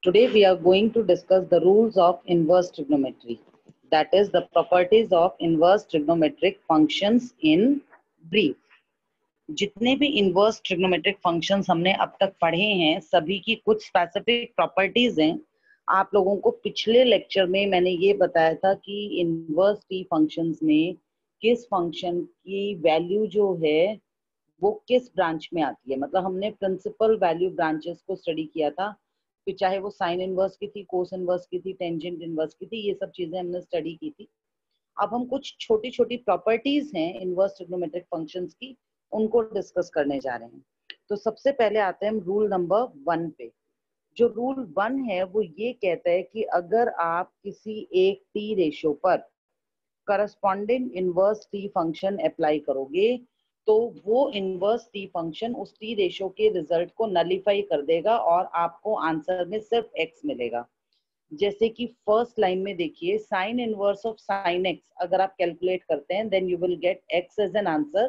Today we are going to discuss the rules of inverse trigonometry, that is the properties of inverse trigonometric functions in brief. जितने भी inverse trigonometric functions हमने अब तक पढ़े हैं सभी की कुछ स्पेसिफिक प्रॉपर्टीज हैं। आप लोगों को पिछले लेक्चर में मैंने ये बताया था कि इनवर्स टी फंक्शंस में किस फंक्शन की वैल्यू जो है वो किस ब्रांच में आती है। मतलब हमने प्रिंसिपल वैल्यू ब्रांचेस को स्टडी किया था, फिर चाहे वो साइन इनवर्स की थी, कोस इनवर्स की थी, टेंजेंट इनवर्स की थी, ये सब चीजें हमने स्टडी की थी। अब हम कुछ छोटी छोटी प्रॉपर्टीज हैं इनवर्स ट्रिग्नोमेट्रिक फंक्शंस की, उनको डिस्कस करने जा रहे हैं। तो सबसे पहले आते हैं हम रूल नंबर 1 पे। जो रूल 1 है वो ये कहता है कि अगर आप किसी एक टी रेशियो पर corresponding inverse T function apply करोगे तो वो इनवर्स टी फंक्शन उस टी रेशियो के रिजल्ट को नलीफाई कर देगा और आपको आंसर में सिर्फ एक्स मिलेगा। जैसे कि फर्स्ट लाइन में देखिए, sine inverse of sine x अगर आप कैलकुलेट करते हैं then you will get x as an answer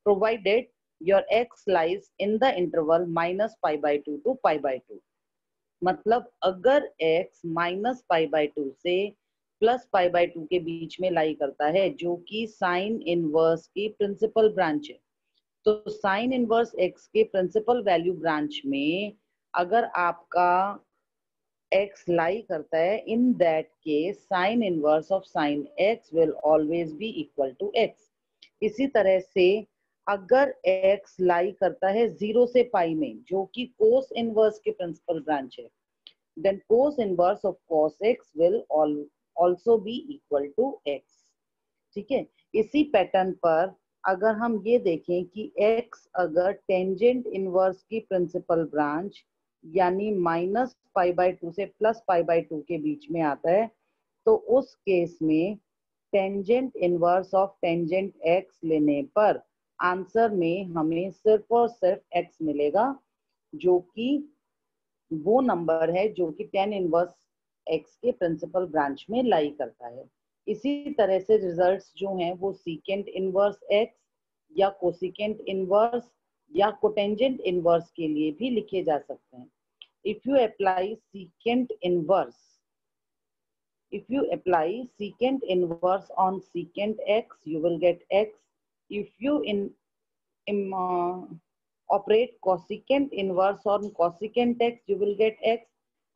provided your x lies in the interval -π/2 to π/2। मतलब अगर x -π/2 से +π/2 के बीच में लाई करता है, जो कि साइन इनवर्स की प्रिंसिपल ब्रांच है, तो साइन इनवर्स x के प्रिंसिपल वैल्यू ब्रांच में अगर आपका x लाई करता है, in that case sine inverse of sine x will always be equal to x। इसी तरह से अगर x लाई करता है 0 से पाई में, जो कि कोस इनवर्स के प्रिंसिपल ब्रांच है, then cos inverse of cos x will also be equal to x। ठीक है, इसी पैटर्न पर अगर हम ये देखें कि x अगर टेंजेंट इनवर्स की प्रिंसिपल ब्रांच यानी -π/2 से +π/2 के बीच में आता है, तो उस केस में tangent inverse of tangent x लेने पर आंसर में हमें सिर्फ और सिर्फ x मिलेगा, जो कि वो नंबर है जो कि tan इनवर्स x के प्रिंसिपल ब्रांच में लाई करता है। इसी तरह से रिजल्ट्स जो हैं वो सीकेंट इनवर्स x या कोसिकेंट इनवर्स या कोटेंजेंट इनवर्स के लिए भी लिखे जा सकते हैं। If you apply secant inverse on secant x you will get x। if you operate cosecant inverse on cosecant x you will get x,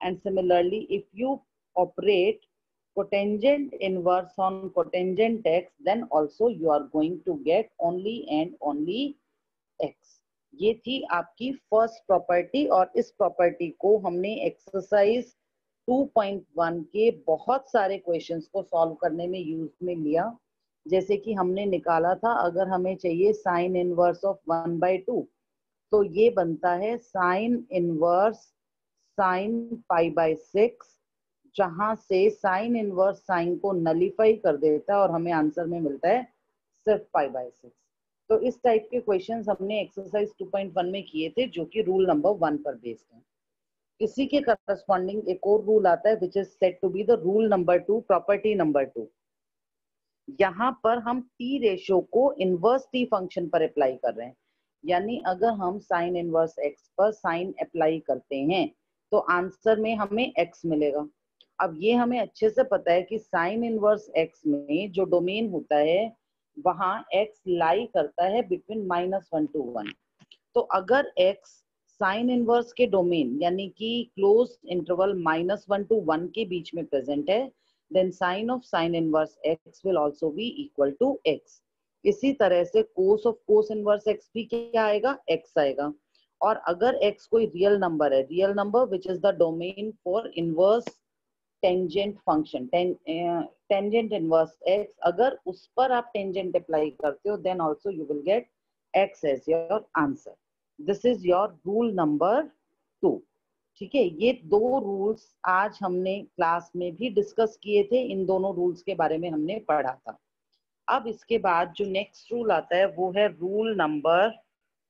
and similarly if you operate cotangent inverse on cotangent x then also you are going to get only and only x। ये थी आपकी first property और इस property को हमने exercise 2.1 के बहुत सारे क्वेश्चंस को सॉल्व करने में यूज में लिया। जैसे कि हमने निकाला था, अगर हमें चाहिए साइन इनवर्स ऑफ 1/2 तो ये बनता है साइन इनवर्स साइन π/6, जहां से साइन इनवर्स साइन को नलीफाई कर देता है और हमें आंसर में मिलता है सिर्फ π/6। तो इस टाइप के क्वेश्चंस हमने एक्सरसाइज 2.1 में किए थे, जो कि रूल नंबर 1 पर बेस्ड है। इसी के करस्पॉन्डिंग एक और रूल आता है which is said to be the rule number 2, property number 2। यहाँ पर हम टी रेशियो को इनवर्स टी फंक्शन पर अप्लाई कर रहे हैं, यानी अगर हम साइन इनवर्स एक्स पर साइन अप्लाई करते हैं तो आंसर में हमें एक्स मिलेगा। अब ये हमें अच्छे से पता है कि साइन इनवर्स एक्स में जो डोमेन होता है वहां एक्स लाई करता है बिटवीन -1 to 1। तो अगर एक्स साइन इनवर्स के डोमेन यानी कि क्लोज इंटरवल -1 to 1 के बीच में प्रेजेंट है, then sin of sin inverse x will also be equal to x। इसी तरह से cos of cos inverse x भी क्या आएगा, x आएगा। और अगर x कोई रियल नंबर है, real number which is the domain for inverse tangent function, tangent inverse x, अगर उस पर आप टेंजेंट अप्लाई करते हो then also you will get x as your answer. This is your rule number 2। ठीक है, ये दो रूल्स आज हमने क्लास में भी डिस्कस किए थे, इन दोनों रूल्स के बारे में हमने पढ़ा था। अब इसके बाद जो नेक्स्ट रूल आता है वो है रूल नंबर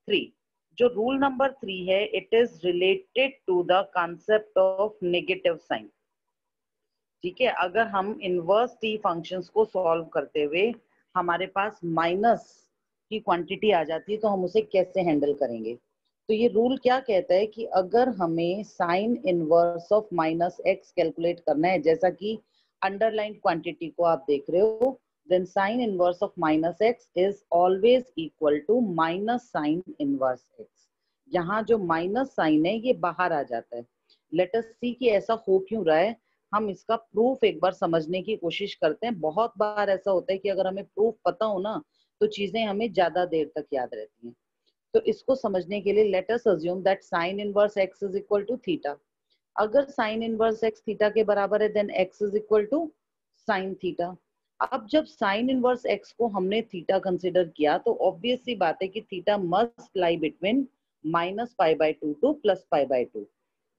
3। जो रूल नंबर 3 है it is related to the concept of negative sign. ठीक है, अगर हम इनवर्स टी फंक्शंस को सॉल्व करते हुए हमारे पास माइनस की क्वांटिटी आ जाती है तो हम उसे कैसे हैंडल करेंगे। तो ये रूल क्या कहता है कि अगर हमें sign inverse of minus x calculate करना है, जैसा कि अंडरलाइन क्वांटिटी को आप देख रहे हो, then sine inverse of minus x is always equal to minus sine inverse x. यहाँ जो माइनस साइन है ये बाहर आ जाता है। लेट अस सी कि ऐसा हो क्यों रहा है। हम इसका प्रूफ एक बार समझने की कोशिश करते हैं। बहुत बार ऐसा होता है कि अगर हमें प्रूफ पता हो ना तो चीजें हमें ज्यादा देर तक याद रहती हैं। तो इसको समझने के लिए let us assume that sine inverse x is equal to theta. अगर साइन इनवर्स एक्स थीटा के बराबर है then x is equal to sine theta. अब जब साइन इनवर्स एक्स को हमने थीटा कंसिडर किया तो ऑब्वियस सी बात है कि theta must lie between minus pi by two to plus pi by to.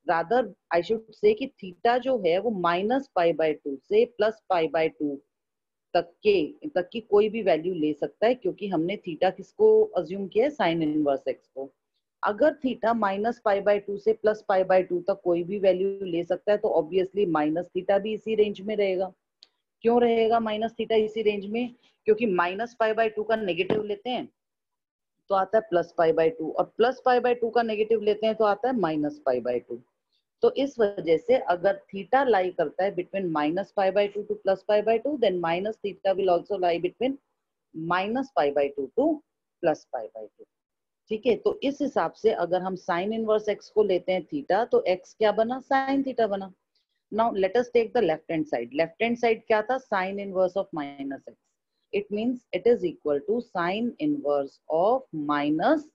Rather I should say कि थीटा जो है वो माइनस पाई बाय टू से प्लस पाई बाय टू तक की कोई भी वैल्यू ले सकता है, क्योंकि हमने थीटा किसको अज्यूम किया है, साइन इनवर्स एक्स को। अगर theta minus pi by to से प्लस पाई बाय टू तक कोई भी वैल्यू ले सकता है तो ऑब्वियसली माइनस थीटा भी इसी रेंज में रहेगा। क्यों रहेगा माइनस थीटा इसी रेंज में? क्योंकि माइनस पाई बाय टू का नेगेटिव लेते हैं तो आता है प्लस पाई बाय टू, और प्लस पाई बाय टू का नेगेटिव लेते हैं तो आता है माइनस पाई बाय टू। तो इस वजह से अगर थीटा लाई करता है between minus pi by two to plus pi by two, then minus theta will also lie between minus pi by two to plus pi by two. ठीक है, तो इस हिसाब से अगर हम साइन इनवर्स एक्स को लेते हैं थीटा तो एक्स क्या बना, साइन थीटा बना। Now let us take the left hand side. Left hand side क्या था, sine inverse of minus x. It means it is equal to sine inverse of minus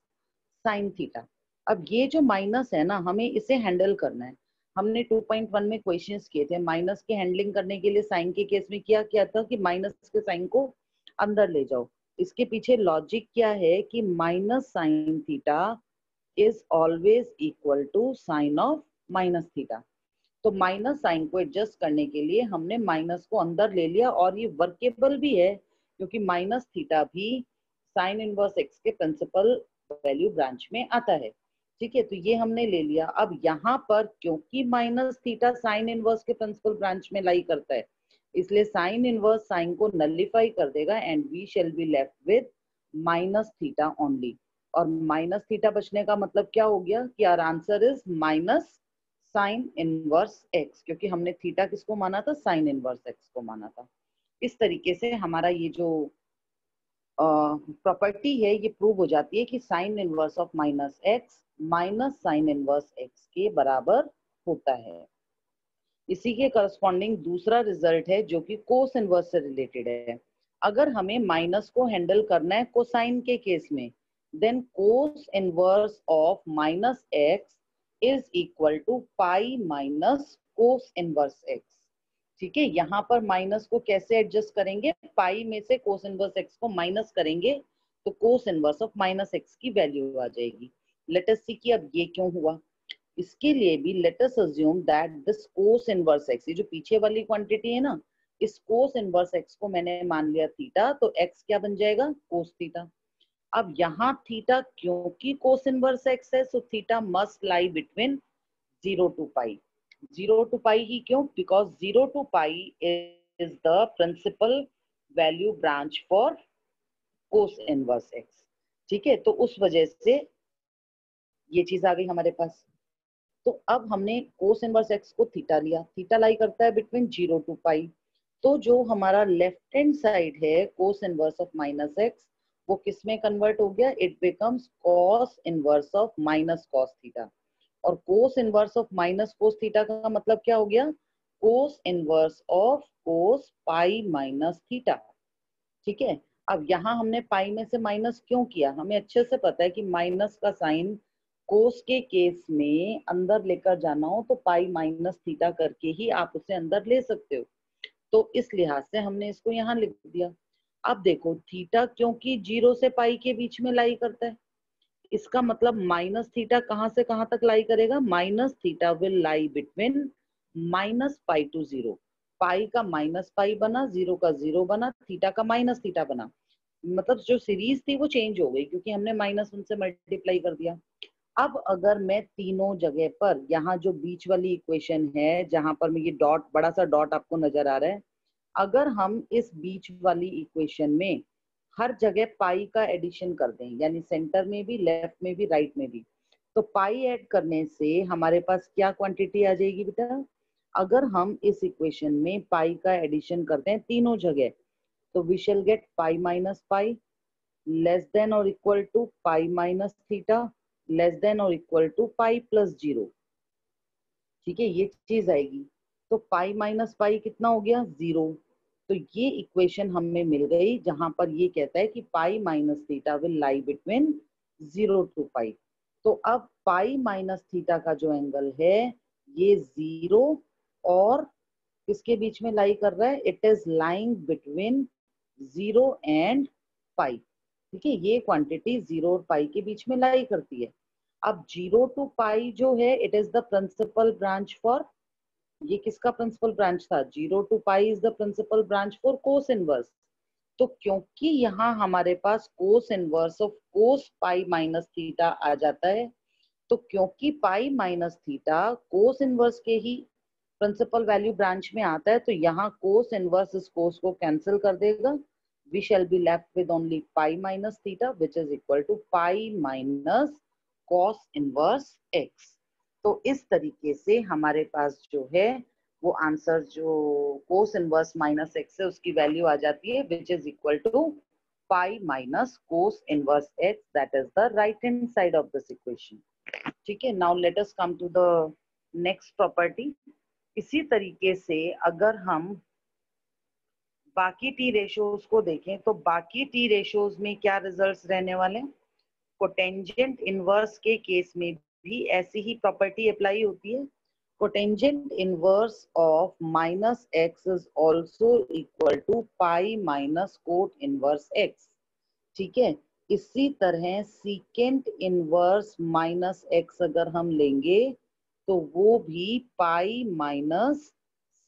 sine theta. अब ये जो minus है ना, हमें इसे हैंडल करना है। हमने 2.1 में क्वेश्चंस किए थे, माइनस की हैंडलिंग करने के लिए साइन के केस में क्या किया था कि माइनस के साइन को अंदर ले जाओ। इसके पीछे लॉजिक क्या है कि minus sine theta is always equal to sine of minus theta. तो माइनस साइन को एडजस्ट करने के लिए हमने माइनस को अंदर ले लिया, और ये वर्केबल भी है क्योंकि माइनस थीटा भी साइन इनवर्स एक्स के प्रिंसिपल वैल्यू ब्रांच में आता है। ठीक है, तो ये हमने ले लिया। अब यहाँ पर क्योंकि माइनस थीटा साइन इनवर्स के प्रिंसिपल ब्रांच में लाई करता है, इसलिए साइन इनवर्स साइन को नलिफाई कर देगा and we shall be left with minus theta only. और माइनस थीटा बचने का मतलब क्या हो गया कि our answer is minus sine inverse x, क्योंकि हमने थीटा किसको माना था, साइन इनवर्स एक्स को माना था। इस तरीके से हमारा ये जो प्रॉपर्टी है ये प्रूव हो जाती है कि sine inverse of minus x minus sine inverse x के बराबर होता है। इसी के करस्पॉन्डिंग दूसरा रिजल्ट है जो कि कोस इनवर्स से रिलेटेड है। अगर हमें माइनस को हैंडल करना है कोसाइन के केस में, then cos inverse of minus x is equal to pi minus cos inverse x. ठीक है, यहाँ पर माइनस को कैसे एडजस्ट करेंगे, पाई में से कोस इनवर्स एक्स को माइनस करेंगे तो कोस इनवर्स ऑफ माइनस एक्स की वैल्यू आ जाएगी। लेट अस सी कि अब ये क्यों हुआ। इसके लिए भी late us assume that this cos inverse x, ये जो पीछे वाली क्वांटिटी है ना, इस कोस इनवर्स एक्स को मैंने मान लिया थीटा, तो एक्स क्या बन जाएगा, कोस थीटा। अब यहाँ थीटा क्योंकि कोस इनवर्स एक्स है, so theta must lie between 0 to pi. 0 to pi ही क्यों, because 0 to pi is the principal value branch for cos inverse x. ठीक है, तो उस वजह से ये चीज आ गई हमारे पास। तो अब हमने कोस इनवर्स एक्स को थीटा लिया, थीटा लाई करता है बिटवीन 0 to पाई। तो जो हमारा लेफ्ट हैंड साइड है cos inverse of minus x, वो किस में कन्वर्ट हो गया, it becomes cos inverse of minus cos theta. और cos inverse of minus cos theta का मतलब क्या हो गया, cos inverse of cos pi minus theta. ठीक है, अब यहाँ हमने पाई में से माइनस क्यों किया, हमें अच्छे से पता है कि माइनस का साइन कोस के केस में अंदर लेकर जाना हो तो पाई माइनस थीटा करके ही आप उसे अंदर ले सकते हो। तो इस लिहाज से हमने इसको यहाँ लिख दिया। अब देखो थीटा क्योंकि 0 से पाई के बीच में लाई करता है, इसका मतलब माइनस थीटा कहां से कहां तक लाई करेगा, minus theta will lie between minus pi to 0। Pi का माइनस पाई बना, 0 का 0 बना, थीटा का माइनस थीटा बना। मतलब जो सीरीज थी वो चेंज हो गई क्योंकि हमने -1 से मल्टीप्लाई कर दिया। अब अगर मैं तीनों जगह पर, यहाँ जो बीच वाली इक्वेशन है जहां पर ये डॉट, बड़ा सा डॉट आपको नजर आ रहा है, अगर हम इस बीच वाली इक्वेशन में हर जगह पाई का एडिशन कर दें, यानी सेंटर में भी, लेफ्ट में भी, राइट में भी, तो पाई ऐड करने से हमारे पास क्या क्वांटिटी आ जाएगी बेटा? अगर हम इस इक्वेशन में पाई का एडिशन करते हैं तीनों जगह, तो we shall get pi minus pi less than और equal to pi minus theta less than और इक्वल टू पाई प्लस 0। ठीक है, ये चीज आएगी। तो पाई माइनस पाई कितना हो गया? 0। तो ये इक्वेशन हमें मिल गई जहां पर ये कहता है कि pi minus theta will lie between 0 to pi. तो अब पाई माइनस थीटा का जो एंगल है ये 0 और किसके बीच में लाई कर रहा है? It is lying between 0 and pi. ठीक है, ये क्वांटिटी 0 और पाई के बीच में लाई करती है। अब 0 टू पाई जो है it is the principal branch for, ये किसका प्रिंसिपल ब्रांच था? 0 to pi is the principal branch for cos inverse. तो क्योंकि यहाँ हमारे पास cos inverse of cos pi minus theta आ जाता है, तो क्योंकि pi minus theta cos inverse के ही प्रिंसिपल वैल्यू ब्रांच में आता है, तो यहाँ कोस इनवर्स इस कोस को कैंसिल कर देगा। We shall be left with only pi minus theta which is equal to pi minus cos inverse x. तो इस तरीके से हमारे पास जो है वो आंसर जो कोस इनवर्स माइनस एक्स है उसकी वैल्यू आ जाती है which is equal to pi minus cos inverse x, that is the right hand side of this equation. ठीक है, now let us come to the next property. इसी तरीके से अगर हम बाकी टी रेशियोज को देखें तो बाकी टी रेशियोज में क्या रिजल्ट्स रहने वाले? कोटेंजेंट इनवर्स के केस में भी ऐसी ही प्रॉपर्टी अप्लाई होती है। Cotangent inverse of minus x is also equal to pi minus cot inverse x. ठीक है, इसी तरह सीकेंट इनवर्स माइनस एक्स अगर हम लेंगे तो वो भी pi minus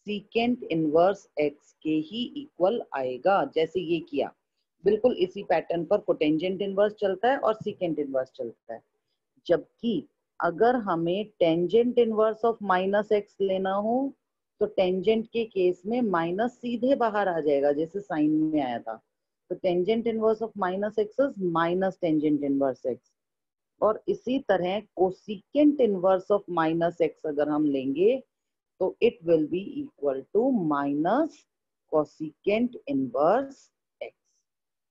secant inverse x के ही इक्वल आएगा। जैसे ये किया, बिल्कुल इसी पैटर्न पर कोटेंजेंट इनवर्स चलता है और सीकेंट इनवर्स चलता है। जबकि अगर हमें tangent inverse of minus x लेना हो तो टेंजेंट के केस में माइनस सीधे बाहर आ जाएगा जैसे साइन में आया था। तो tangent inverse of minus x is minus tangent inverse x. और इसी तरह cosecant inverse of minus x अगर हम लेंगे तो it will be equal to minus cosecant inverse x.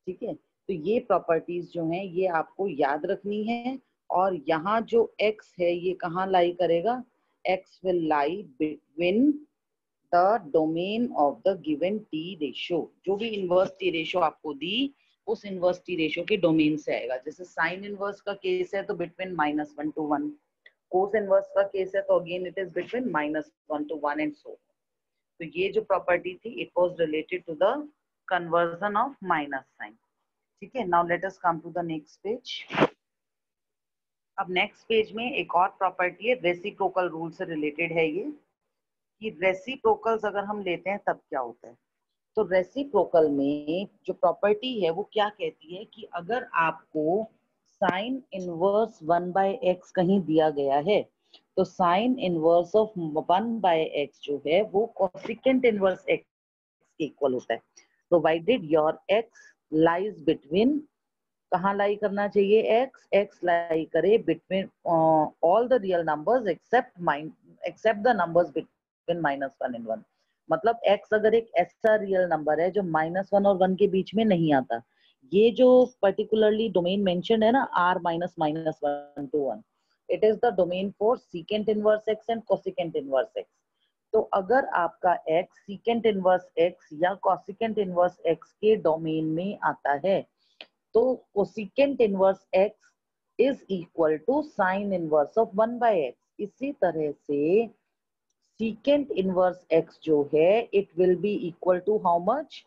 ठीक है, तो ये प्रॉपर्टीज जो हैं ये आपको याद रखनी है। और यहाँ जो x है ये कहाँ लाई करेगा? x will lie between the domain of the given t ratio. जो भी इनवर्स t रेशियो आपको दी उस इनवर्स t रेशियो के डोमेन से आएगा। जैसे साइन इनवर्स का केस है तो बिटवीन -1 to 1, कोस इनवर्स का केस है तो again it is between -1 to 1 and so. तो ये जो प्रॉपर्टी थी it was related to the conversion of minus sign. ठीक है, now let us come to the next page. अब नेक्स्ट पेज में एक और प्रॉपर्टी है, रेसिप्रोकल रूल से रिलेटेड है ये, कि रेसिप्रोकल्स अगर हम लेते हैं तब क्या होता है। तो रेसिप्रोकल में जो प्रॉपर्टी है वो क्या कहती है कि अगर आपको साइन इनवर्स 1/x कहीं दिया गया है तो साइन इनवर्स ऑफ 1/x जो है वो कोसिकेंट इनवर्स x के इक्वल होता है, provided your x lies between, कहाँ लाई करना चाहिए? x लाई करे between all the real numbers accept the numbers between -1 and 1। मतलब x अगर एक ऐसा रियल नंबर है जो -1 और 1 के बीच में नहीं आता, ये जो पर्टिकुलरली डोमेन मेंशन्ड है ना r -1 to 1, it is the domain for secant inverse x and cosecant inverse x। तो अगर आपका x सीकेंट इनवर्स x या कोसिकेंट इनवर्स x के डोमेन में आता है तो cosecant inverse x is equal to sine inverse of 1/x। इसी तरह से सीकेंट इनवर्स x जो है it will be equal to how much?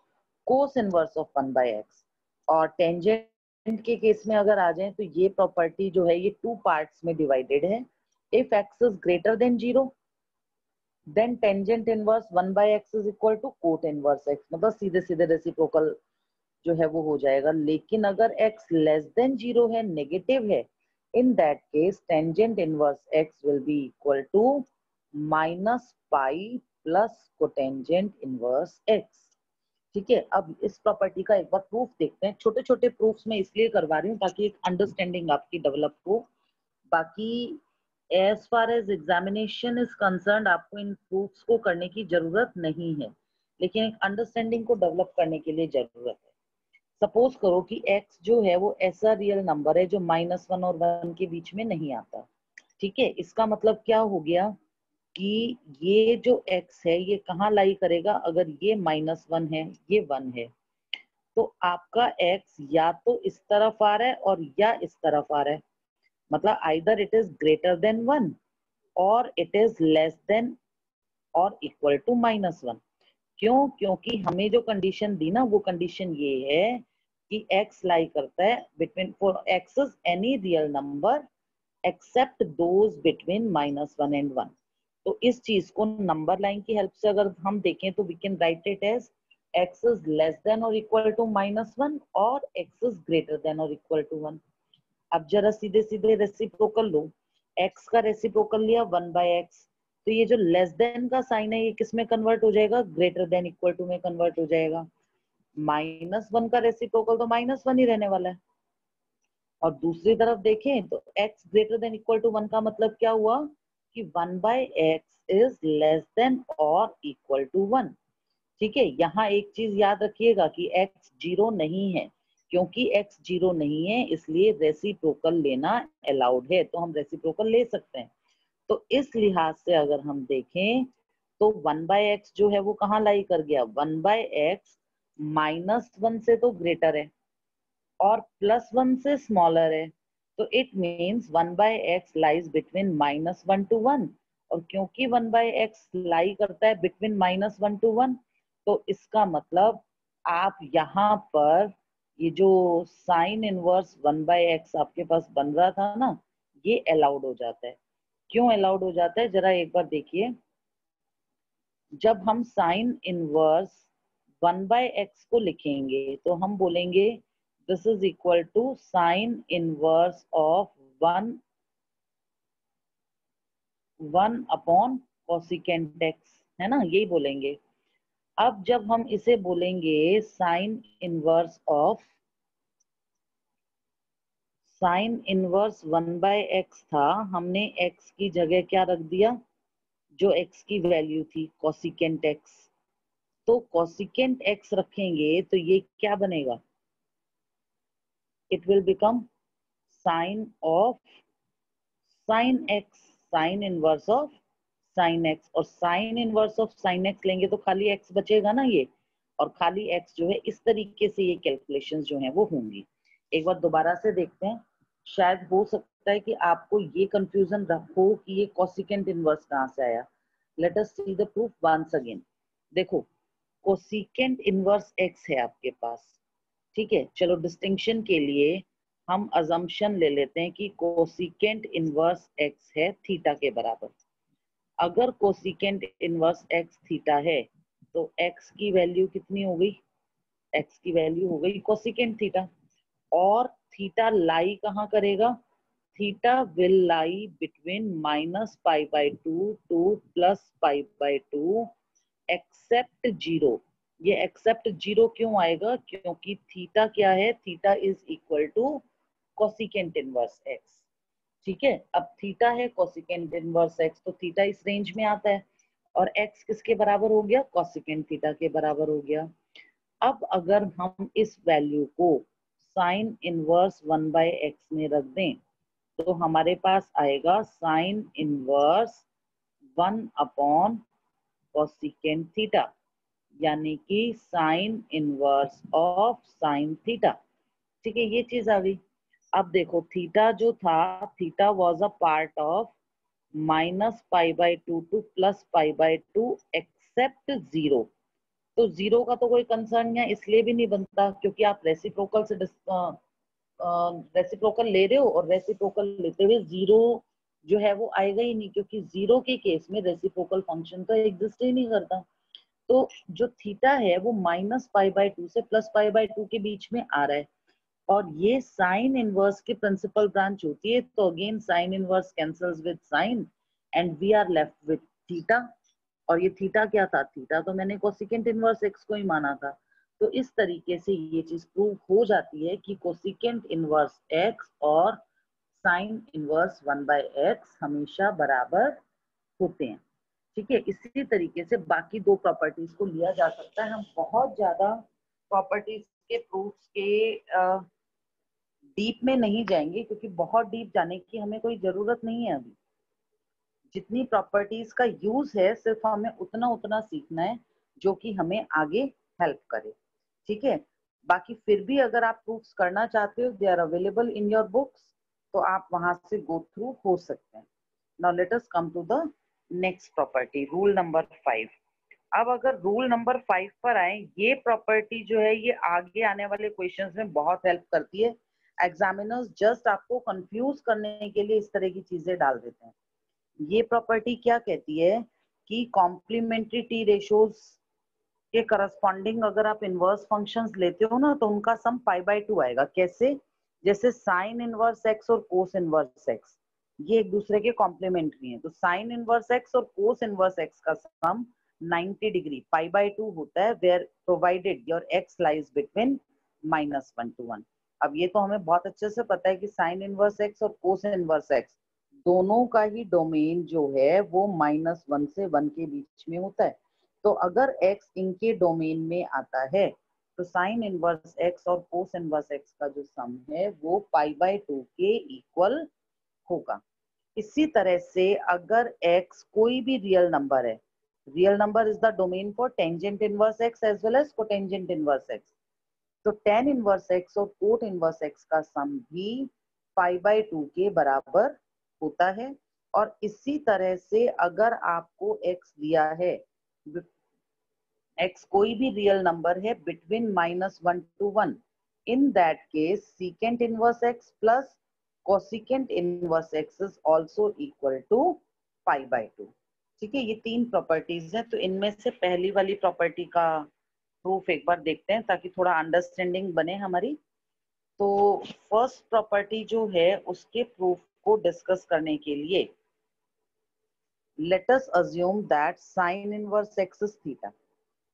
Cos inverse of 1/x। और टेंजेंट के केस में अगर आ जाए तो ये प्रॉपर्टी जो है ये 2 पार्ट्स में डिवाइडेड है। If x is greater than 0 then tangent inverse 1/x is equal to cot inverse x। मतलब सीधे सीधे रेसिप्रोकल जो है वो हो जाएगा। लेकिन अगर x लेस देन 0 है, नेगेटिव है, in that case tangent inverse x will be equal to -pi plus cotangent inverse x। ठीक है, अब इस प्रॉपर्टी का एक बार प्रूफ देखते हैं। छोटे छोटे प्रूफ्स में इसलिए करवा रही हूँ ताकि एक अंडरस्टैंडिंग आपकी डेवलप हो। बाकी as far as examination is concern आपको इन प्रूफ्स को करने की जरूरत नहीं है, लेकिन एक अंडरस्टैंडिंग को डेवलप करने के लिए जरूरत है। सपोज करो कि x जो है वो ऐसा रियल नंबर है जो -1 और 1 के बीच में नहीं आता। ठीक है, इसका मतलब क्या हो गया कि ये जो x है ये कहाँ लाई करेगा, अगर ये -1 है ये 1 है, तो आपका x या तो इस तरफ आ रहा है और या इस तरफ आ रहा है, मतलब either it is greater then 1 और इट इज लेस देन और इक्वल टू -1। क्यों? क्योंकि हमें जो कंडीशन दी ना वो कंडीशन ये है कि x लाई करता है between for x is any real number except those between -1 and 1। तो इस चीज को नंबर लाइन की हेल्प से अगर हम देखें तो we can write it as x is less than और इक्वल टू -1 और x इज ग्रेटर देन और इक्वल टू 1। अब जरा सीधे सीधे रेसिप्रोकल लो, x का रेसिप्रोकल लिया 1/x, तो ये जो लेस देन का साइन है ये किस में कन्वर्ट हो जाएगा, ग्रेटर देन इक्वल टू में कन्वर्ट हो जाएगा। -1 का रेसिप्रोकल तो -1 ही रहने वाला है। और दूसरी तरफ देखें तो x greater than equal to 1 का मतलब क्या हुआ कि 1/x इज लेस देन और इक्वल टू 1। ठीक है, यहाँ एक चीज याद रखिएगा कि x 0 नहीं है, क्योंकि x 0 नहीं है इसलिए रेसिप्रोकल लेना अलाउड है, तो हम रेसिप्रोकल ले सकते हैं। तो इस लिहाज से अगर हम देखें तो 1/x जो है वो कहाँ लाई कर गया, 1/x -1 से तो ग्रेटर है और +1 से स्मॉलर है, तो it means 1/x lies between -1 to 1। और क्योंकि 1/x लाई करता है बिटवीन -1 to 1, तो इसका मतलब आप यहाँ पर ये जो साइन इनवर्स 1/x आपके पास बन रहा था ना, ये अलाउड हो जाता है। क्यों अलाउड हो जाता है, जरा एक बार देखिए। जब हम साइन इनवर्स 1/x को लिखेंगे तो हम बोलेंगे this is equal to sine inverse of 1 upon cosecant x, है ना, यही बोलेंगे। अब जब हम इसे बोलेंगे साइन इनवर्स 1/x था, हमने x की जगह क्या रख दिया, जो x की वैल्यू थी कोसिकेंट x, तो कोसिकेंट x रखेंगे तो ये क्या बनेगा, it will become sign of sine x, sign inverse of sine x, और sign inverse of sine x लेंगे तो खाली x बचेगा ना ये, और खाली x जो है इस तरीके से ये कैलकुलेशंस जो है वो होंगी। एक बार दोबारा से देखते हैं, शायद हो सकता है कि आपको ये कंफ्यूजन हो कि ये कोसिकेंट इनवर्स कहाँ से आया। Let us see the proof once again. देखो, कोसिकेंट इनवर्स x है आपके पास, ठीक है। चलो डिस्टिंक्शन के लिए हम अजम्पशन ले लेते हैं कि कोसिकेंट इनवर्स x है थीटा के बराबर। अगर कोसिकेंट इनवर्स x थीटा है तो x की वैल्यू कितनी हो गई, x की वैल्यू हो गई कोसिकेंट थीटा। और थीटा लाई कहाँ करेगा, theta will lie between -π/2 to +π/2 except 0। ये एक्सेप्ट 0 क्यों आएगा, क्योंकि थीटा क्या है, theta is equal to cosecant inverse x। ठीक है, अब थीटा है कोसिकेंट इनवर्स x, तो थीटा इस रेंज में आता है और x किसके बराबर हो गया, कोसिकेंट थीटा के बराबर हो गया। अब अगर हम इस वैल्यू को साइन इनवर्स 1/x में रख दें तो हमारे पास आएगा sine inverse 1 upon cosecant theta, यानी कि sine inverse of sine theta. ठीक है, ये चीज आ गई। अब देखो थीटा जो था, theta was a part of -π/2 to +π/2 except 0। तो 0 का तो कोई कंसर्न है, इसलिए भी नहीं बनता क्योंकि आप रेसिप्रोकल से रेसिप्रोकल ले रहे हो, और रेसिप्रोकल लेते हुए 0 जो है वो आएगा ही नहीं, क्योंकि 0 के केस में रेसिप्रोकल फंक्शन तो एग्जिस्ट ही नहीं करता। तो जो थीटा है वो -π/2 से +π/2 के बीच में आ रहा है, और ये साइन इनवर्स की प्रिंसिपल ब्रांच होती है, तो again sine inverse cancels with sine and we are left with theta. और ये थीटा क्या था, थीटा तो मैंने कोसिकेंट इनवर्स x को ही माना था। तो इस तरीके से ये चीज प्रूव हो जाती है कि कोसिकेंट इनवर्स x और साइन इनवर्स 1/x हमेशा बराबर होते हैं। ठीक है, इसी तरीके से बाकी दो प्रॉपर्टीज को लिया जा सकता है। हम बहुत ज्यादा प्रॉपर्टीज के प्रूफ्स के डीप में नहीं जाएंगे, क्योंकि बहुत डीप जाने की हमें कोई जरूरत नहीं है। अभी जितनी प्रॉपर्टीज का यूज है सिर्फ हमें उतना उतना सीखना है जो कि हमें आगे हेल्प करे। ठीक है, बाकी फिर भी अगर आप प्रूफ्स करना चाहते हो, they are available in your books, तो आप वहां से गो थ्रू हो सकते हैं। Now let us come to the next property, rule number 5। अब अगर रूल नंबर 5 पर आए, ये प्रॉपर्टी जो है ये आगे आने वाले क्वेश्चंस में बहुत हेल्प करती है। एग्जामिनर्स जस्ट आपको कंफ्यूज करने के लिए इस तरह की चीजें डाल देते हैं। ये प्रॉपर्टी क्या कहती है कि कॉम्प्लीमेंट्री टी रेशोज के करस्पॉन्डिंग अगर आप इनवर्स फंक्शंस लेते हो ना, तो उनका सम π/2 आएगा। कैसे? जैसे साइन इनवर्स एक्स और कोस इनवर्स एक्स, ये एक दूसरे के कॉम्प्लीमेंट्री हैं। तो साइन इनवर्स एक्स और कोस इनवर्स एक्स का सम 90 डिग्री π/2 होता है, where provided your x lies between -1 to 1। अब ये तो हमें बहुत अच्छे से पता है कि साइन इनवर्स एक्स और कोस इनवर्स एक्स दोनों का ही डोमेन जो है वो -1 से 1 के बीच में होता है। तो अगर x इनके डोमेन में आता है, तो साइन इनवर्स x और कोस इनवर्स x का जो सम है वो π/2 के इक्वल होगा। इसी तरह से अगर x कोई भी रियल नंबर है, real number is the domain for tangent inverse x as well as cotangent inverse x, तो tan इनवर्स x और कोट इनवर्स x का सम भी π/2 के बराबर होता है। और इसी तरह से अगर आपको x दिया है, x कोई भी रियल नंबर है between -1 to 1, in that case secant inverse x plus cosecant inverse x is also equal to π/2। ठीक है, ये तीन प्रॉपर्टीज हैं। तो इनमें से पहली वाली प्रॉपर्टी का प्रूफ एक बार देखते हैं ताकि थोड़ा अंडरस्टैंडिंग बने हमारी। तो फर्स्ट प्रॉपर्टी जो है उसके प्रूफ को डिस्कस करने के लिए let us assume that sine inverse x is theta.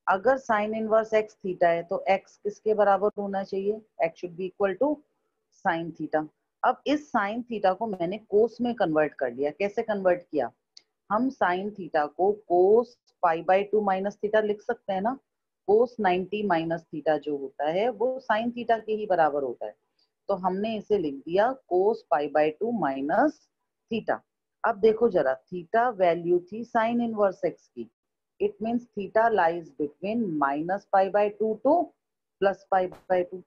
अगर साइन इनवर्स x थीटा है तो x किसके बराबर होना चाहिए? x should be equal to sine theta. अब इस साइन थीटा को मैंने कोस में कन्वर्ट कर लिया। कैसे कन्वर्ट किया? हम साइन थीटा को कोस π/2 माइनस थीटा लिख सकते हैं ना। कोस 90 माइनस थीटा जो होता है वो साइन थीटा के ही बराबर होता है। तो हमने इसे लिख दिया कोस π/2 माइनस थीटा। अब देखो जरा, थीटा वैल्यू थी साइन इनवर्स x की, it means theta lies between -π/2 to +π/2।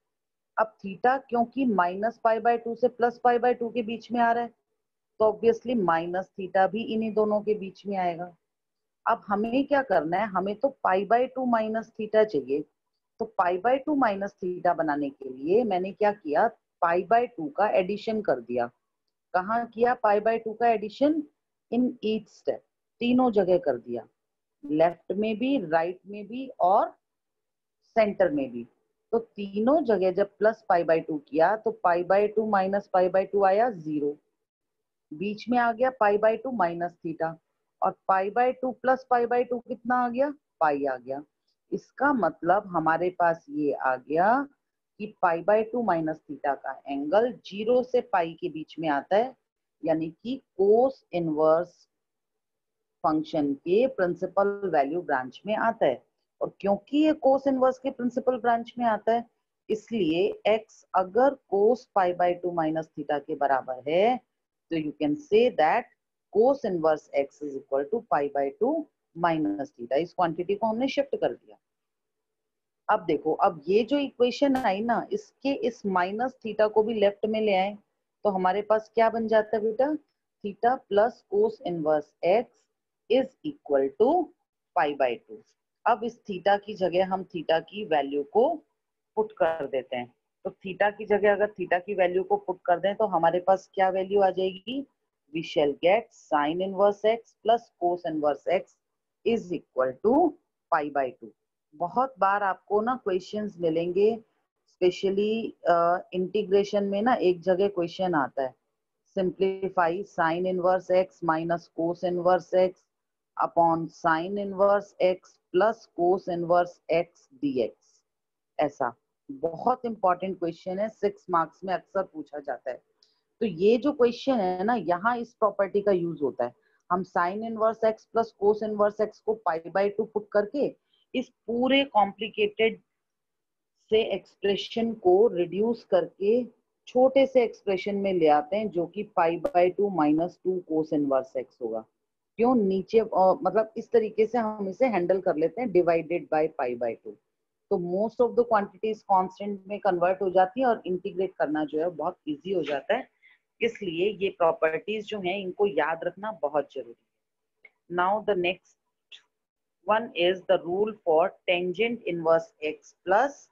अब थीटा क्योंकि -π/2 से +π/2 के बीच में आ रहा है, तो ऑब्वियसली माइनस थीटा भी इन्हीं दोनों के बीच में आएगा। अब हमें क्या करना है? हमें तो π/2 माइनस थीटा चाहिए। तो π/2 माइनस थीटा बनाने के लिए मैंने क्या किया? π/2 का एडिशन कर दिया। कहाँ किया π/2 का एडिशन? इन ईच स्टेप, तीनों जगह कर दिया, लेफ्ट में भी, राइट में भी और सेंटर में भी। तो तीनों जगह जब +π/2 किया तो π/2 माइनस π/2 आया 0, बीच में आ गया π/2 माइनस थीटा, और π/2 प्लस π/2 कितना आ गया? पाई आ गया। इसका मतलब हमारे पास ये आ गया कि π/2 माइनस थीटा का एंगल 0 से पाई के बीच में आता है, यानी कि कोस इनवर्स फंक्शन के प्रिंसिपल वैल्यू ब्रांच में आता है। और क्योंकि ये कोस इनवर्स के प्रिंसिपल ब्रांच में आता है, इसलिए x अगर कोस π/2 माइनस थीटा के बराबर है, तो you can say that cos inverse x is equal to π/2 minus theta. इस क्वांटिटी को हमने शिफ्ट कर दिया। अब देखो, अब ये जो इक्वेशन आई ना, इसके इस माइनस थीटा को भी लेफ्ट में ले आए, तो हमारे पास क्या बन जाता है बेटा? Theta plus cos inverse x is equal to π/2। अब इस थीटा की जगह हम थीटा की वैल्यू को पुट कर देते हैं। तो थीटा की जगह अगर थीटा की वैल्यू को पुट कर दें तो हमारे पास क्या वैल्यू आ जाएगी? We shall get sine inverse x plus cos inverse x is equal to π/2। बहुत बार आपको ना क्वेश्चंस मिलेंगे, स्पेशली इंटीग्रेशन में ना एक जगह क्वेश्चन आता है, simplify sign inverse x minus cos inverse x upon sine inverse x plus cos inverse x dx। ऐसा बहुत इंपॉर्टेंट क्वेश्चन है, 6 मार्क्स में अक्सर पूछा जाता है। तो ये जो क्वेश्चन है ना, यहाँ इस प्रॉपर्टी का यूज होता है। हम sine inverse x plus cos inverse x को π/2 पुट करके इस पूरे कॉम्प्लिकेटेड से एक्सप्रेशन को रिड्यूस करके छोटे से एक्सप्रेशन में ले आते हैं, जो कि π/2 माइनस 2 कोस इनवर्स एक्स होगा। क्यों नीचे मतलब इस तरीके से हम इसे हैंडल कर लेते हैं, डिवाइडेड बाय π/2। तो most of the quantities constant में कन्वर्ट हो जाती है और इंटीग्रेट करना जो है बहुत इजी हो जाता है। इसलिए ये प्रॉपर्टीज जो हैं इनको याद रखना बहुत जरूरी है। Now the next one is the rule for tangent inverse x plus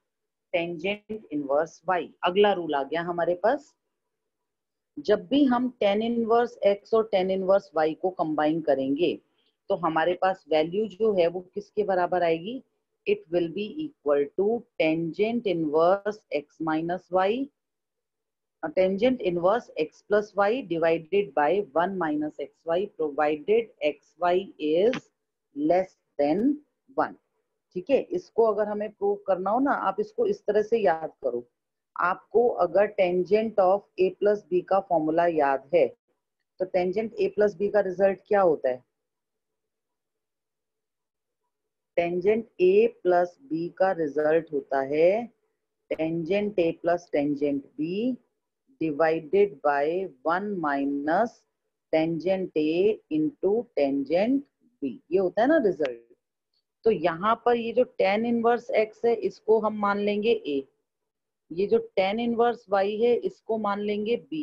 tangent inverse y. अगला रूल आ गया हमारे पास। जब भी हम टेन इनवर्स एक्स और टेन इनवर्स वाई को कंबाइन करेंगे तो हमारे पास वैल्यू जो है वो किसके बराबर आएगी? It will be equal to tangent inverse x minus y, tangent inverse x plus y divided by 1 minus xy provided xy is less than 1। ठीक है, इसको अगर हमें प्रूव करना हो ना, आप इसको इस तरह से याद करो। आपको अगर tangent of a plus b का फॉर्मूला याद है तो टेंजेंट a प्लस बी का रिजल्ट क्या होता है? टेंजेंट a प्लस बी का रिजल्ट होता है tangent a plus tangent b divided by 1 minus tangent a into tangent b. ये होता है ना रिजल्ट। तो यहाँ पर ये जो टेन इनवर्स एक्स है इसको हम मान लेंगे ए, ये जो टेन इनवर्स वाई है इसको मान लेंगे बी।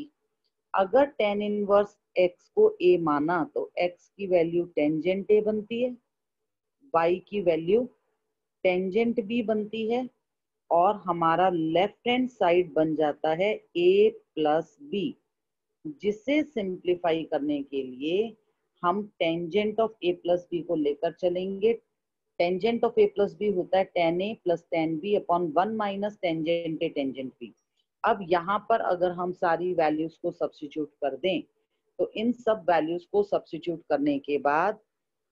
अगर टेन इनवर्स एक्स को ए माना तो एक्स की वैल्यू टेंजेंट ए बनती है, वाई की वैल्यू टेंजेंट बी बनती है, और हमारा लेफ्ट हैंड साइड बन जाता है a प्लस बी, जिसे सिंप्लीफाई करने के लिए हम tangent of a plus b को लेकर चलेंगे। Tangent of a plus b होता है tan a plus tan b upon 1 minus tangent A tangent b. अब यहाँ पर अगर हम सारी वैल्यूज को सब्स्टिट्यूट कर दें तो इन सब वैल्यूज को सब्स्टिट्यूट करने के बाद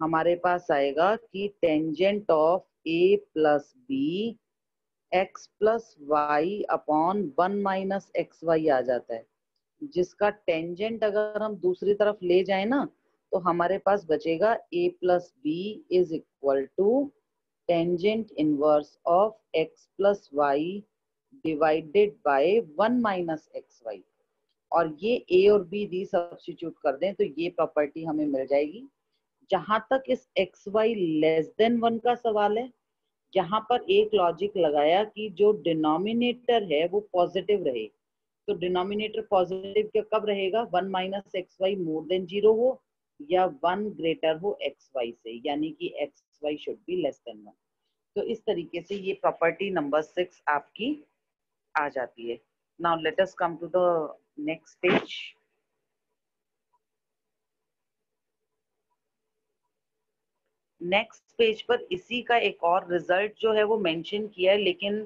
हमारे पास आएगा कि tangent of a plus b x plus y upon 1 minus x y आ जाता है, जिसका टेंजेंट अगर हम दूसरी तरफ ले जाए ना तो हमारे पास बचेगा a plus b is equal to tangent inverse of x plus y divided by 1 minus x y. और ये a और b दी सब्स्टिट्यूट कर दें तो ये प्रॉपर्टी हमें मिल जाएगी। जहां तक इस एक्स वाई लेस देन 1 का सवाल है, यहाँ पर एक लॉजिक लगाया कि जो डिनोमिनेटर है वो पॉजिटिव रहे। तो डिनोमिनेटर पॉजिटिव क्या कब रहेगा? 1 minus x y more than 0 हो या 1 ग्रेटर हो एक्स वाई से, यानी कि x why should be less than 1। तो इस तरीके से ये प्रॉपर्टी नंबर 6 आपकी आ जाती है। Now let us come to the next page. Next page पर इसी का एक और रिजल्ट जो है वो मेंशन किया है, लेकिन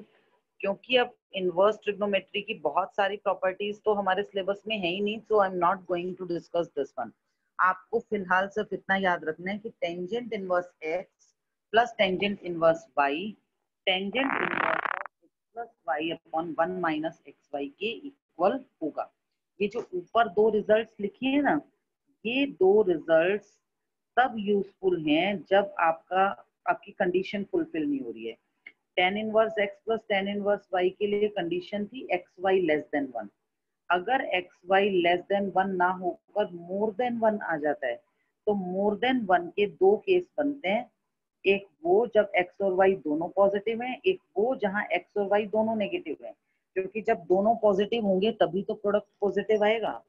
क्योंकि अब इनवर्स ट्रिग्नोमेट्री की बहुत सारी प्रॉपर्टीज तो हमारे सिलेबस में है ही नहीं, so I am not going to discuss this one. आपको फिलहाल सिर्फ इतना याद रखना है कि tangent inverse x plus tangent inverse y tangent inverse x plus y upon 1 minus x y के इक्वल होगा। ये जो ऊपर दो रिजल्ट्स लिखे हैं ना, ये दो रिजल्ट्स तब यूजफुल हैं जब आपकी कंडीशन फुलफिल नहीं हो रही है। Tan inverse x plus tan inverse y के लिए कंडीशन थी एक्स वाई लेस देन 1। अगर एक्स वाई लेस देन 1 ना होकर मोर देन 1 आ जाता है तो मोर देन 1 के दो केस बनते हैं। एक वो जब एक्स और वाई दोनों पॉजिटिव हैं, एक वो जहां एक्स और वाई दोनों नेगेटिव हैं, क्योंकि जब दोनों पॉजिटिव होंगे तभी तो प्रोडक्ट पॉजिटिव आएगा,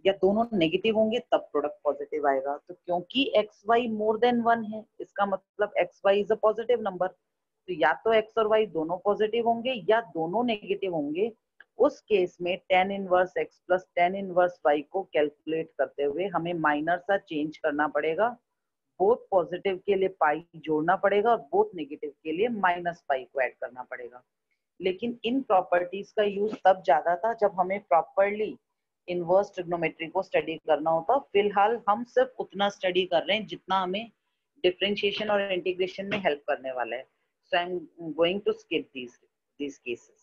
या दोनों नेगेटिव होंगे तब प्रोडक्ट पॉजिटिव आएगा। तो क्योंकि एक्स वाई मोर देन 1 है, इसका मतलब x y is a positive number, तो या तो एक्स और वाई दोनों पॉजिटिव होंगे या दोनों नेगेटिव होंगे। उस केस में tan inverse x plus tan inverse y को कैलकुलेट करते हुए हमें माइनर सा चेंज करना पड़ेगा। बोथ पॉजिटिव के लिए पाई जोड़ना पड़ेगा और बोथ नेगेटिव के लिए माइनस पाई को ऐड करना पड़ेगा। लेकिन इन प्रॉपर्टीज का यूज तब ज्यादा था जब हमें प्रॉपरली इनवर्स ट्रिग्नोमेट्री को स्टडी करना होता। फिलहाल हम सिर्फ उतना स्टडी कर रहे हैं जितना हमें डिफरेंशिएशन और इंटीग्रेशन में हेल्प करने वाला है। So I am going to skip these cases.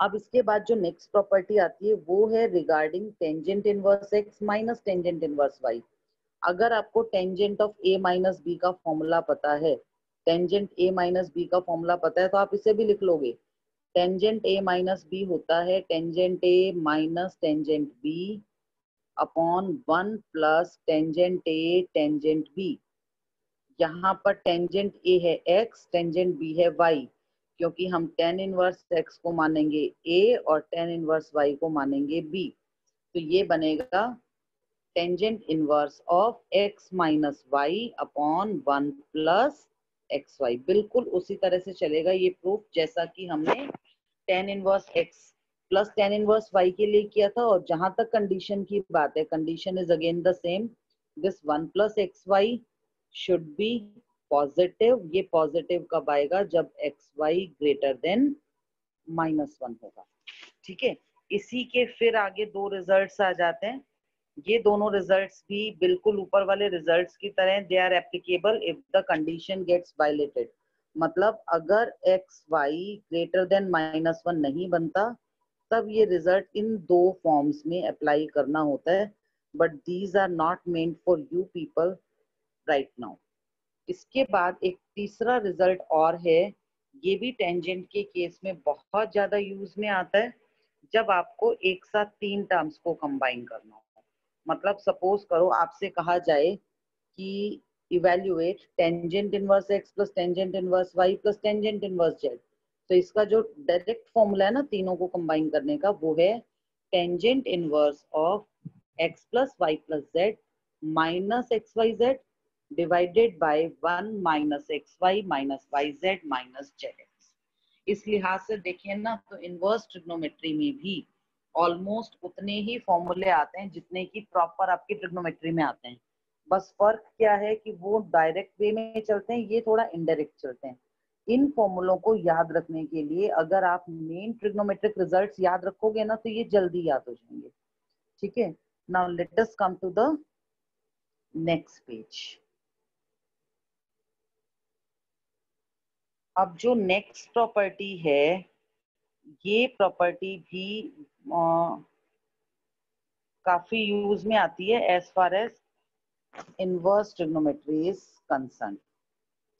अब इसके बाद जो नेक्स्ट प्रॉपर्टी आती है वो है regarding tangent inverse x minus tangent inverse y. अगर आपको tangent of A minus B का फॉर्मूला पता है, टेंजेंट ए माइनस बी का फॉर्मूला पता है तो आप इसे भी लिख लोगे। टेंजेंट ए माइनस बी होता है tangent A minus tangent B upon 1 plus tangent A tangent B. यहाँ पर टेंजेंट ए है एक्स, टेंजेंट बी है वाई, क्योंकि हम टेन इनवर्स एक्स को मानेंगे ए और टेन इनवर्स वाई को मानेंगे बी। तो ये बनेगा tangent inverse of x minus y upon 1 plus x y. बिल्कुल उसी तरह से चलेगा ये प्रूफ जैसा कि हमने tan inverse x plus tan inverse y के लिए किया था। और जहां तक कंडीशन की बात है, condition is again the same, this 1 plus x why should be positive. ये पॉजिटिव कब आएगा? जब एक्स वाई ग्रेटर देन -1 होगा। ठीक है, इसी के फिर आगे दो रिजल्ट्स आ जाते हैं। ये दोनों रिजल्ट्स भी बिल्कुल ऊपर वाले रिजल्ट्स की तरह, they are applicable if the condition gets violated. मतलब अगर एक्स वाई ग्रेटर देन -1 नहीं बनता तब ये रिजल्ट इन दो फॉर्म्स में अप्लाई करना होता है, but these are not meant for you people right now. इसके बाद एक तीसरा रिजल्ट और है, ये भी टेंजेंट के केस में बहुत ज्यादा यूज में आता है, जब आपको एक साथ तीन टर्म्स को कंबाइन करना हो। मतलब सपोज करो आपसे कहा जाए कि evaluate tangent inverse x plus tangent inverse y plus tangent inverse z. तो इसका जो डायरेक्ट फॉर्मूला है ना तीनों को कंबाइन करने का, वो है tangent inverse of x plus y plus z minus x y z divided by 1 minus x y minus y z minus z x. इस लिहाज से देखिए ना, तो इनवर्स ट्रिग्नोमेट्री में भी ऑलमोस्ट उतने ही फॉर्मूले आते हैं जितने की प्रॉपर आपकी ट्रिग्नोमेट्री में आते हैं। बस फर्क क्या है कि वो डायरेक्ट वे में चलते हैं, ये थोड़ा इनडायरेक्ट चलते हैं। इन फॉर्मूलों को याद रखने के लिए अगर आप मेन ट्रिग्नोमेट्रिक रिजल्ट्स याद रखोगे ना तो ये जल्दी याद हो जाएंगे। ठीक है, now let us come to the next page. अब जो नेक्स्ट प्रॉपर्टी है, ये प्रॉपर्टी भी काफी यूज में आती है as far as inverse trigonometry is concern.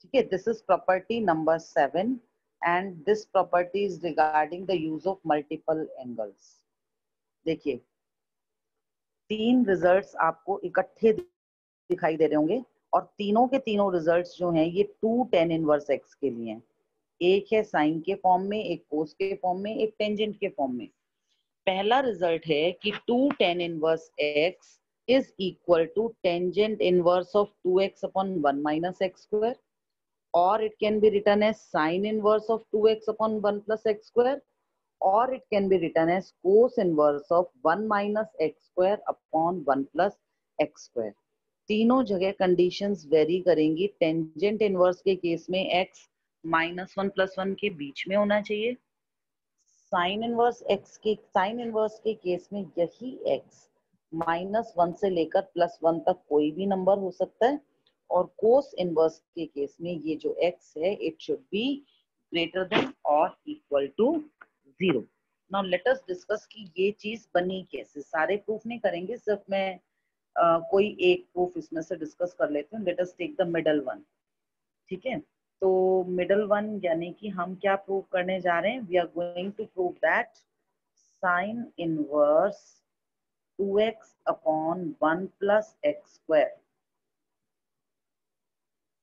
ठीक है, this is property number 7 and this property is regarding the use of multiple angles. देखिए, तीन रिजल्ट्स आपको इकट्ठे दिखाई दे रहे होंगे और तीनों के तीनों रिजल्ट्स जो हैं ये 2 tan इनवर्स एक्स के लिए हैं। एक है साइन के फॉर्म में, एक कोस के फॉर्म में, एक टेंजेंट के फॉर्म में। पहला रिजल्ट है कि 2 tan inverse x is equal to tangent inverse of 2x upon 1 minus x square, और it can be written as sine inverse of 2x upon 1 plus x square, और it can be written as cos inverse of 1 minus x square upon 1 plus x square. तीनों जगह conditions vary करेंगी। Tangent inverse के case में x -1 + 1 के बीच में होना चाहिए। साइन इनवर्स के केस में यही x -1 से लेकर +1 तक कोई भी नंबर हो सकता है, और कोस इनवर्स के केस में ये जो x है it should be greater than और equal to 0। Now let us discuss कि ये चीज बनी कैसे। सारे प्रूफ नहीं करेंगे, सिर्फ मैं कोई एक प्रूफ इसमें से डिस्कस कर लेते हैं। Let us take the middle one. ठीक है, तो मिडल वन यानी कि हम क्या प्रूव करने जा रहे हैं? We are going to prove that sine inverse 2x upon 1 plus x square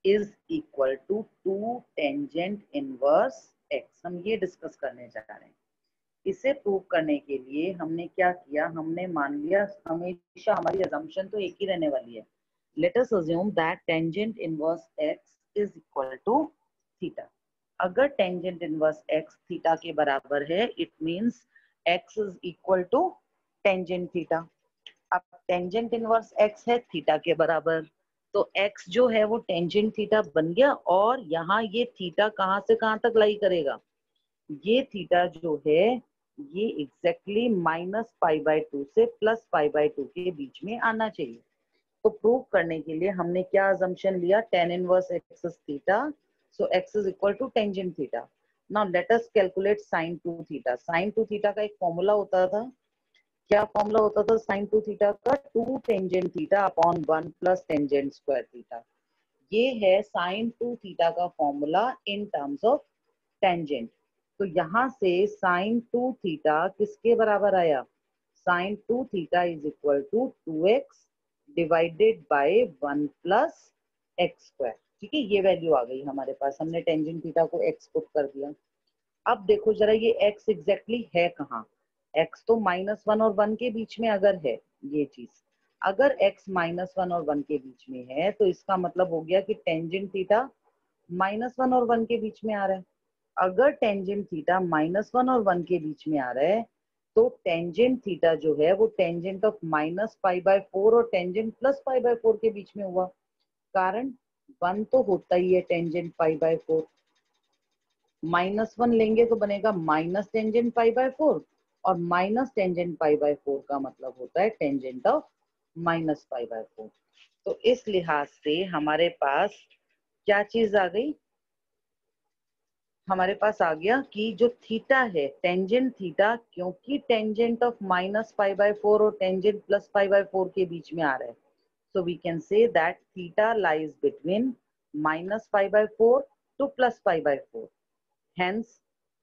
is equal to 2 tangent inverse x। हम ये डिस्कस करने जा रहे हैं। इसे प्रूव करने के लिए हमने क्या किया, हमने मान लिया, हमेशा हमारी अजम्पशन तो एक ही रहने वाली है। Let us assume that tangent inverse x is equal to theta. अगर टेंजेंट इनवर्स x थीटा के बराबर है, it means x is equal to tangent theta. अब टेंजेंट इनवर्स x है थीटा के बराबर, तो x जो है वो टेंजेंट थीटा बन गया। और यहाँ ये थीटा कहाँ से कहाँ तक लाई करेगा? ये थीटा जो है ये एग्जैक्टली -π/2 से +π/2 के बीच में आना चाहिए। तो प्रूव करने के लिए हमने क्या अजम्पशन लिया? tan inverse x is theta, so x is equal to tangent theta. Now let us calculate sine 2 theta. Sine 2 theta का एक फॉर्मूला होता था, क्या फॉर्मूला होता था साइन 2 थीटा का? 2 tangent theta upon 1 plus tangent square theta. ये है साइन 2 थीटा का formula in terms of tangent. तो यहाँ से साइन 2 थीटा किसके बराबर आया? Sine 2 theta is equal to 2x divided by 1 plus x square. ठीक है, ये वैल्यू आ गई हमारे पास, हमने टेंजेंट थीटा को x पुट कर दिया। अब देखो जरा ये x एग्जैक्टली है कहाँ? x तो -1 और 1 के बीच में अगर है ये चीज, अगर x -1 और 1 के बीच में है तो इसका मतलब हो गया कि टेंजेंट थीटा -1 और 1 के बीच में आ रहा है। अगर टेंजेंट थीटा -1 और 1 के बीच में आ रहा है तो टेंजेंट थीटा जो है वो टेंजेंट ऑफ -π/4 और टेंजेंट +π/4 के बीच में हुआ। कारण 1 तो होता ही है टेंजेंट π/4, -1 लेंगे तो बनेगा माइनस टेंजेंट π/4, और माइनस टेंजेंट π/4 का मतलब होता है टेंजेंट ऑफ -π/4। तो इस लिहाज से हमारे पास क्या चीज आ गई? हमारे पास आ गया कि जो थीटा है टेंजेंट थीटा, क्योंकि टेंजेंट ऑफ -π/4 और टेंजेंट +π/4 के बीच में आ रहा है, so we can say that theta lies between -π/4 to +π/4. Hence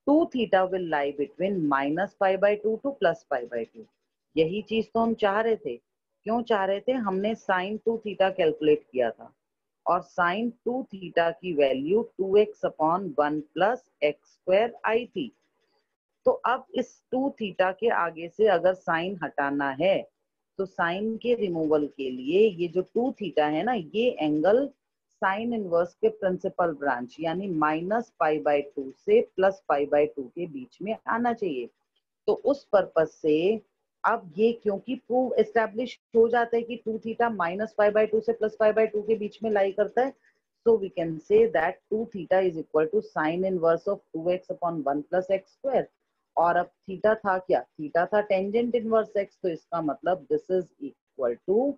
2 theta will lie between -π/2 to +π/2. यही चीज तो हम चाह रहे थे। क्यों चाह रहे थे? हमने साइन 2 थीटा कैलकुलेट किया था और साइन 2 थीटा की value 2x upon 1 plus x square आई थी। तो अब इस 2 थीटा के आगे से अगर साइन हटाना है तो साइन के रिमूवल के लिए ये जो 2 थीटा है ना, ये एंगल साइन इनवर्स के प्रिंसिपल ब्रांच यानी -π/2 से +π/2 के बीच में आना चाहिए। तो उस पर्पज से अब ये क्योंकि प्रूव एस्टेब्लिश हो जाता है कि 2 थीटा -π/2 से +π/2 के बीच में लाई करता है, so we can say that 2 theta is equal to sin inverse of 2x upon 1 plus x square। और अब थीटा था क्या? थीटा था टेंजेंट इनवर्स x, तो इसका मतलब this is equal to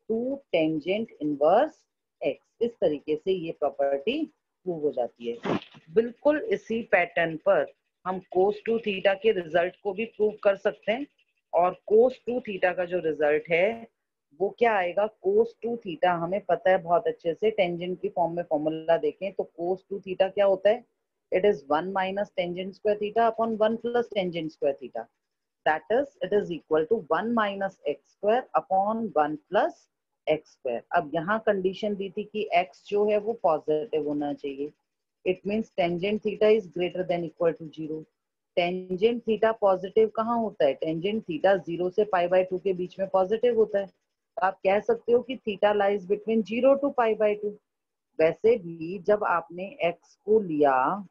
2 tangent inverse x। इस तरीके से ये प्रॉपर्टी प्रूव हो जाती है। बिल्कुल इसी पैटर्न पर हम cos 2 थीटा के रिजल्ट को भी प्रूव कर सकते हैं। और cos 2 थीटा का जो रिजल्ट है वो क्या आएगा? cos 2 थीटा हमें पता है बहुत अच्छे से, टेंजेंट की फॉर्म में फॉर्मूला देखें तो cos 2 थीटा क्या होता है? It is 1 minus tangent square theta upon 1 plus tangent square theta, that is it is equal to 1 minus x square upon 1 plus x square. अब यहाँ कंडीशन दी थी कि x जो है वो पॉजिटिव होना चाहिए। It means tangent theta is greater than equal to 0। Tangent theta positive कहाँ होता है? टेंजेंट थीटा 0 से π/2 के बीच में पॉजिटिव होता है। तो आप कह सकते हो कि थीटा लाइज बिटवीन 0 टू π/2। वैसे भी जब आपने x को लिया,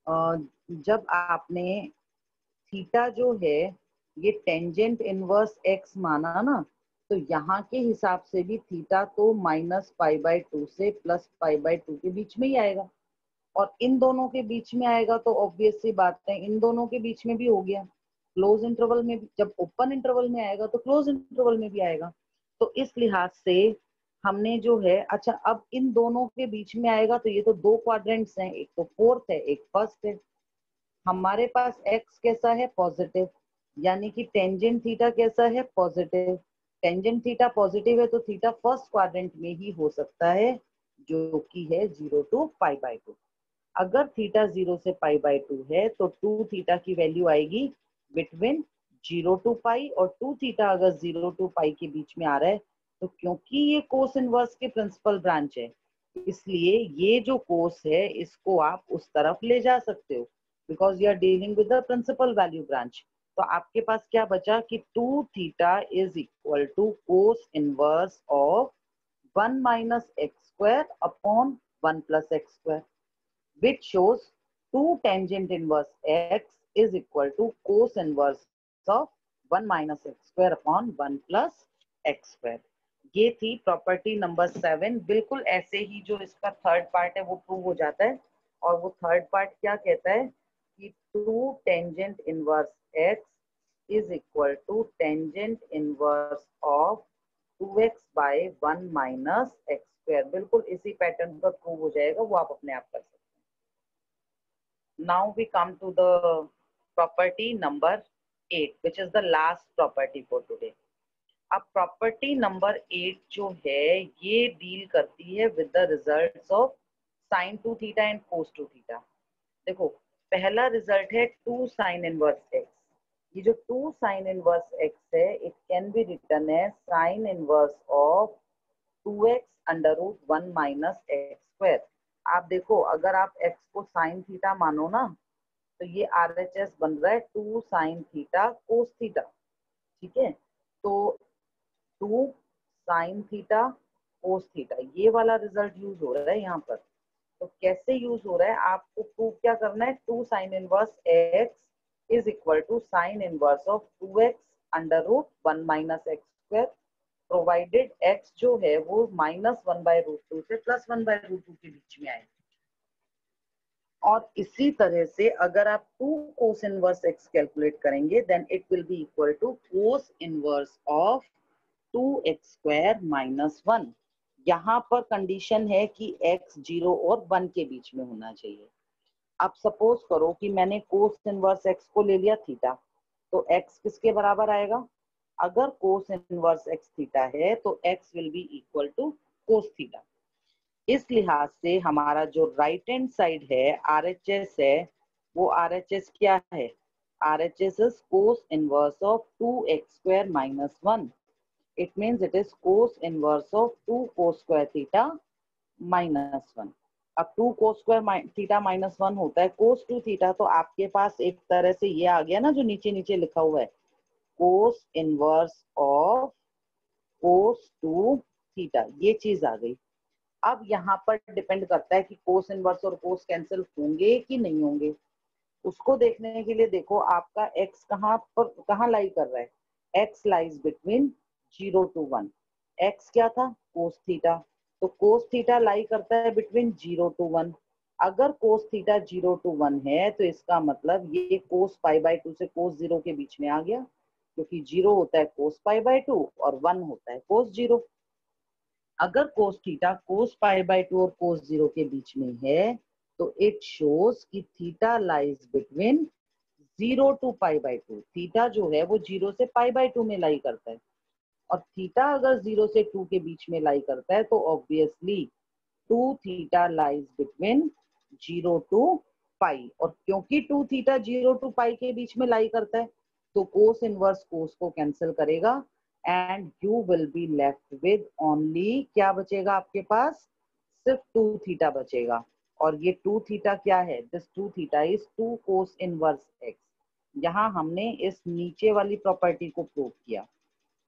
जब आपने थीटा जो है ये टेंजेंट इनवर्स x माना ना, तो यहाँ के हिसाब से भी थीटा तो -π/2 से +π/2 के बीच में ही आएगा। और इन दोनों के बीच में आएगा तो ऑब्वियस सी बात है इन दोनों के बीच में भी हो गया। क्लोज इंटरवल में भी, जब ओपन इंटरवल में आएगा तो क्लोज इंटरवल में भी आएगा। तो इस लिहाज से हमने जो है, अच्छा अब इन दोनों के बीच में आएगा तो ये तो दो क्वाड्रेंट्स हैं, एक तो फोर्थ है एक फर्स्ट है। हमारे पास x कैसा है? पॉजिटिव, यानी कि टेंजेंट थीटा कैसा है? पॉजिटिव। टेंजेंट थीटा पॉजिटिव है तो थीटा फर्स्ट क्वाड्रेंट में ही हो सकता है, जो कि है 0 टू π/2। अगर थीटा 0 से π/2 है तो 2 थीटा की वैल्यू आएगी बिटवीन 0 टू पाई, और 2 थीटा अगर 0 टू पाई के बीच में आ रहा है तो क्योंकि ये कोस इनवर्स के प्रिंसिपल ब्रांच है, इसलिए ये जो कोस है इसको आप उस तरफ ले जा सकते हो, because you are dealing with the principal value branch. तो आपके पास क्या बचा कि 2 theta is equal to cos inverse of 1 minus x square upon 1 plus x square, which shows 2 tangent inverse x is equal to cos inverse of 1 minus x square upon 1 plus x square। ये थी property number 7। बिल्कुल ऐसे ही जो इसका third part है वो prove हो जाता है, और वो थर्ड पार्ट क्या कहता है कि 2 tangent inverse x is equal to tangent inverse of 2x by 1 minus x square. बिल्कुल इसी पैटर्न पर प्रूव हो जाएगा, वो आप अपने आप कर सकते हैं। Now we come to the property number 8, which is the last property for today. अब प्रॉपर्टी नंबर 8 जो है ये डील करती है with the results of sine two theta and cos two theta. देखो, पहला रिजल्ट है 2 साइन इनवर्स एक्स। ये जो 2 साइन इनवर्स एक्स है, it can be written as sine inverse of 2x under root 1 minus x square. आप देखो, अगर आप x को साइन थीटा मानो ना, तो ये RHS बन रहा है 2 साइन थीटा कोस थीटा। ठीक है, तो 2 साइन थीटा कोस थीटा, ये वाला रिजल्ट यूज हो रहा है यहाँ पर। तो कैसे यूज हो रहा है, आपको प्रूव क्या करना है, 2 sine inverse x is equal to sine inverse of 2x under root 1 minus x square, provided x जो है वो -1/√2 से +1/√2 के बीच में आए। और इसी तरह से अगर आप 2 कोस इनवर्स x कैलकुलेट करेंगे, then it will be equal to cos inverse of 2x square minus 1। यहाँ पर कंडीशन है कि x 0 और 1 के बीच में होना चाहिए। अब सपोज करो कि मैंने कोस इनवर्स x को ले लिया थीटा, तो x किसके बराबर आएगा, अगर कोस इनवर्स x थीटा है तो x will be equal to cos theta. इस लिहाज से हमारा जो राइट हैंड साइड है RHS है, वो RHS क्या है, RHS is cos inverse of 2x square minus 1. It means it is cos inverse of 2 cos square theta minus 1. अब 2 cos square theta minus 1 होता है cos 2 theta, तो आपके पास एक तरह से ये आ गया ना, जो नीचे नीचे लिखा हुआ है, cos inverse of cos 2 theta, ये चीज आ गई। अब यहाँ पर डिपेंड करता है कि कोस इनवर्स और कोस कैंसिल होंगे कि नहीं होंगे। उसको देखने के लिए देखो, आपका x कहाँ लाई कर रहा है, x lies between 0 to 1। x क्या था, कोस थीटा, तो कोस थीटा लाई करता है बिटवीन 0 to 1। अगर कोस थीटा 0 to 1 है तो इसका मतलब ये कोस π/2 से कोस 0 के बीच में आ गया, क्योंकि 0 होता है कोस π/2 और 1 होता है कोस 0। अगर कोस थीटा कोस π/2 और कोस 0 के बीच में है, तो इट शोज कि theta lies between 0 to π/2। Theta जो है वो 0 से π/2 में लाई करता है, और थीटा अगर 0 से 2 के बीच में लाई करता है तो obviously 2 theta lies between 0 to π। और क्योंकि 2 थीटा 0 to π के बीच में लाई करता है, तो कोस इनवर्स कोस को कैंसिल करेगा and you will be left with only, क्या बचेगा आपके पास, सिर्फ 2 थीटा बचेगा। और ये 2 थीटा क्या है, this 2 theta is 2 cos inverse x. यहाँ हमने इस नीचे वाली प्रॉपर्टी को प्रूव किया।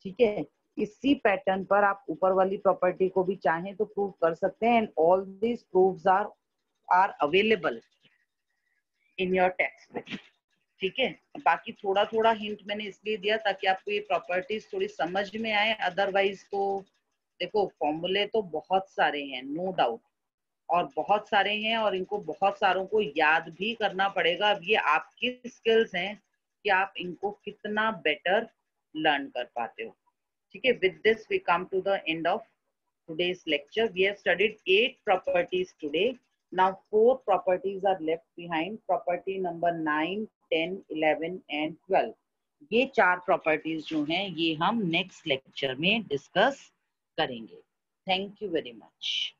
ठीक है, इसी पैटर्न पर आप ऊपर वाली प्रॉपर्टी को भी चाहें तो प्रूव कर सकते हैं, and all these proves are available in your text book. ठीक है, बाकी थोड़ा थोड़ा हिंट मैंने इसलिए दिया ताकि आपको ये प्रॉपर्टीज थोड़ी समझ में आए, अदरवाइज तो देखो फॉर्मूले तो बहुत सारे हैं, नो डाउट, और बहुत सारे हैं और इनको बहुत सारों को याद भी करना पड़ेगा। अब ये आपकी स्किल्स हैं कि आप इनको कितना बेटर लर्न कर पाते हो। ठीक है, with this we come to the end of today's lecture. We have studied 8 properties today. Now 4 properties are left behind. Property number 9, 10, 11 and 12. ये 4 properties जो हैं ये हम next lecture में discuss करेंगे। Thank you very much.